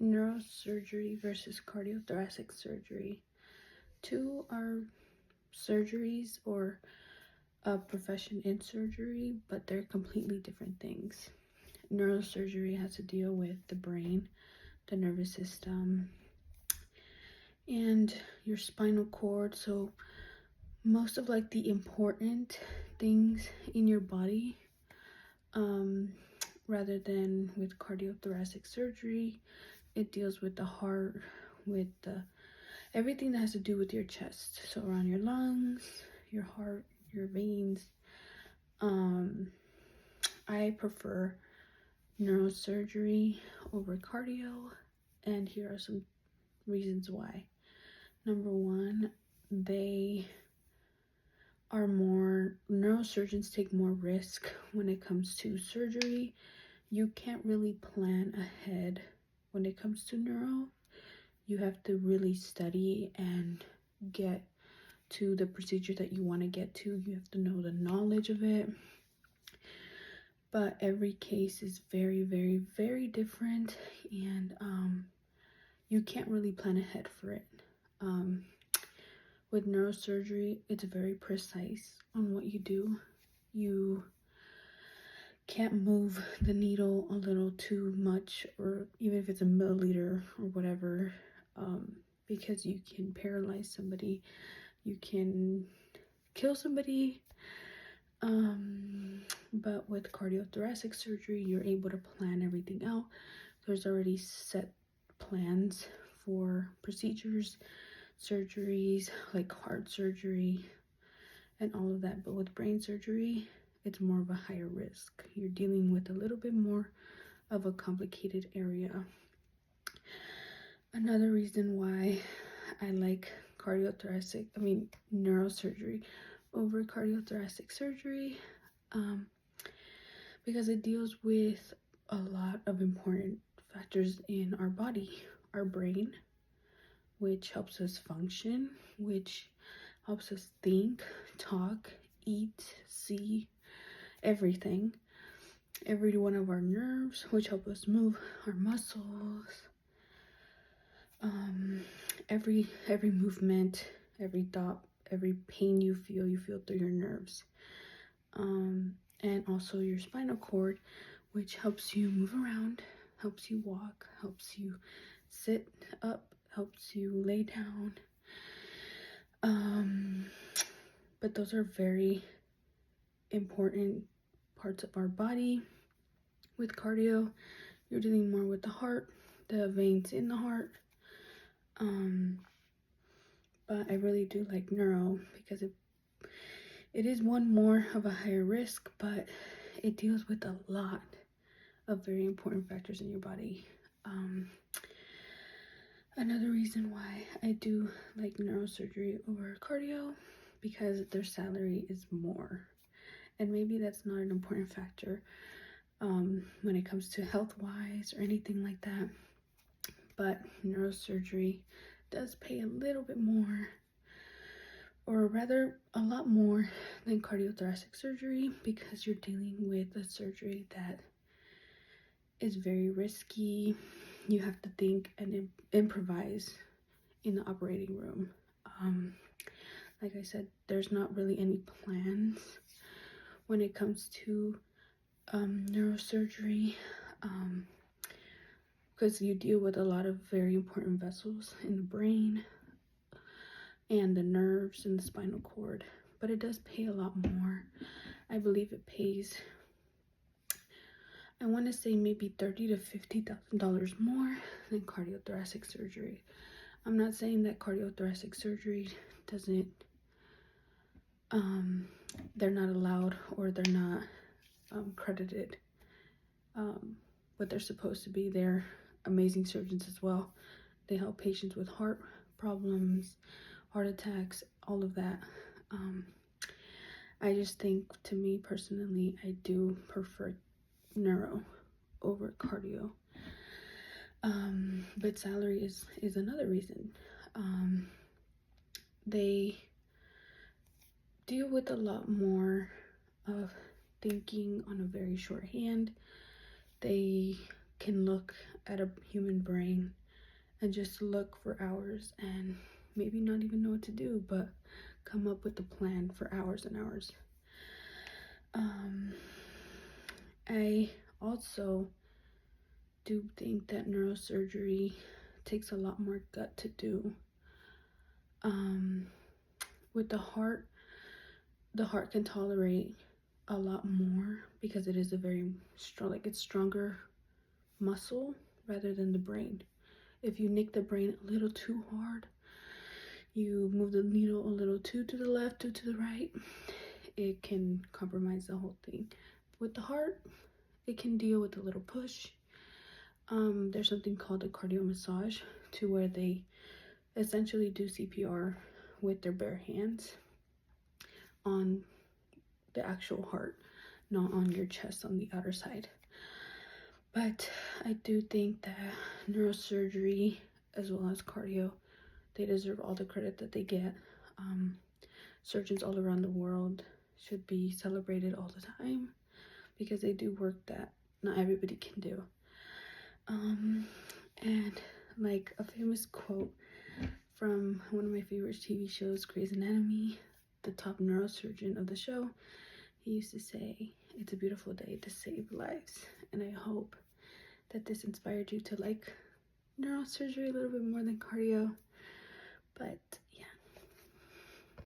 neurosurgery versus cardiothoracic surgery. Two are surgeries or a profession in surgery, but they're completely different things. Neurosurgery has to deal with the brain, the nervous system, and your spinal cord. So most of like the important things in your body, rather than with cardiothoracic surgery, it deals with the heart, with the everything that has to do with your chest. So around your lungs, your heart, your veins. I prefer neurosurgery over cardio, and here are some reasons why. Number one, neurosurgeons take more risk when it comes to surgery. You can't really plan ahead when it comes to neuro. You have to really study and get to the procedure that you want to get to. You have to know the knowledge of it. But every case is very, very, very different, and you can't really plan ahead for it. With neurosurgery, it's very precise on what you do. You can't move the needle a little too much, or even if it's a milliliter or whatever, because you can paralyze somebody, you can kill somebody. But with cardiothoracic surgery, you're able to plan everything out. There's already set plans for procedures, surgeries, like heart surgery and all of that. But with brain surgery, it's more of a higher risk. You're dealing with a little bit more of a complicated area. Another reason why I like neurosurgery over cardiothoracic surgery, because it deals with a lot of important factors in our body. Our brain, which helps us function, which helps us think, talk, eat, see, everything. Every one of our nerves, which help us move, our muscles, every movement, every thought, every pain you feel through your nerves. And also your spinal cord, which helps you move around, helps you walk, helps you sit up, helps you lay down. But those are very important parts of our body. With cardio, you're dealing more with the heart, the veins in the heart. But I really do like neuro because it is one more of a higher risk, but it deals with a lot of very important factors in your body. Another reason why I do like neurosurgery over cardio, because their salary is more. And maybe that's not an important factor when it comes to health-wise or anything like that. But neurosurgery does pay a little bit more, or rather a lot more than cardiothoracic surgery, because you're dealing with a surgery that is very risky. You have to think and improvise in the operating room. Like I said, there's not really any plans when it comes to neurosurgery, because you deal with a lot of very important vessels in the brain and the nerves and the spinal cord. But it does pay a lot more. I believe it pays, I want to say maybe $30,000 to $50,000 more than cardiothoracic surgery. I'm not saying that cardiothoracic surgery doesn't, they're not allowed or they're not credited what they're supposed to be. They're amazing surgeons as well. They help patients with heart problems, heart attacks, all of that. I just think, to me personally, I do prefer neuro over cardio. But salary is another reason. They deal with a lot more of thinking on a very short hand. They can look at a human brain and just look for hours and maybe not even know what to do, but come up with a plan for hours and hours. I also do think that neurosurgery takes a lot more gut to do. With the heart can tolerate a lot more because it is a very strong, like, it's stronger muscle rather than the brain. If you nick the brain a little too hard, you move the needle a little too to the left, too to the right, it can compromise the whole thing. With the heart, it can deal with a little push. There's something called a cardio massage, to where they essentially do CPR with their bare hands on the actual heart, not on your chest on the outer side. But I do think that neurosurgery as well as cardio, they deserve all the credit that they get. Surgeons all around the world should be celebrated all the time because they do work that not everybody can do. And like a famous quote from one of my favorite TV shows, Grey's Anatomy, the top neurosurgeon of the show, he used to say, "It's a beautiful day to save lives." And I hope that this inspired you to like neurosurgery a little bit more than cardio. But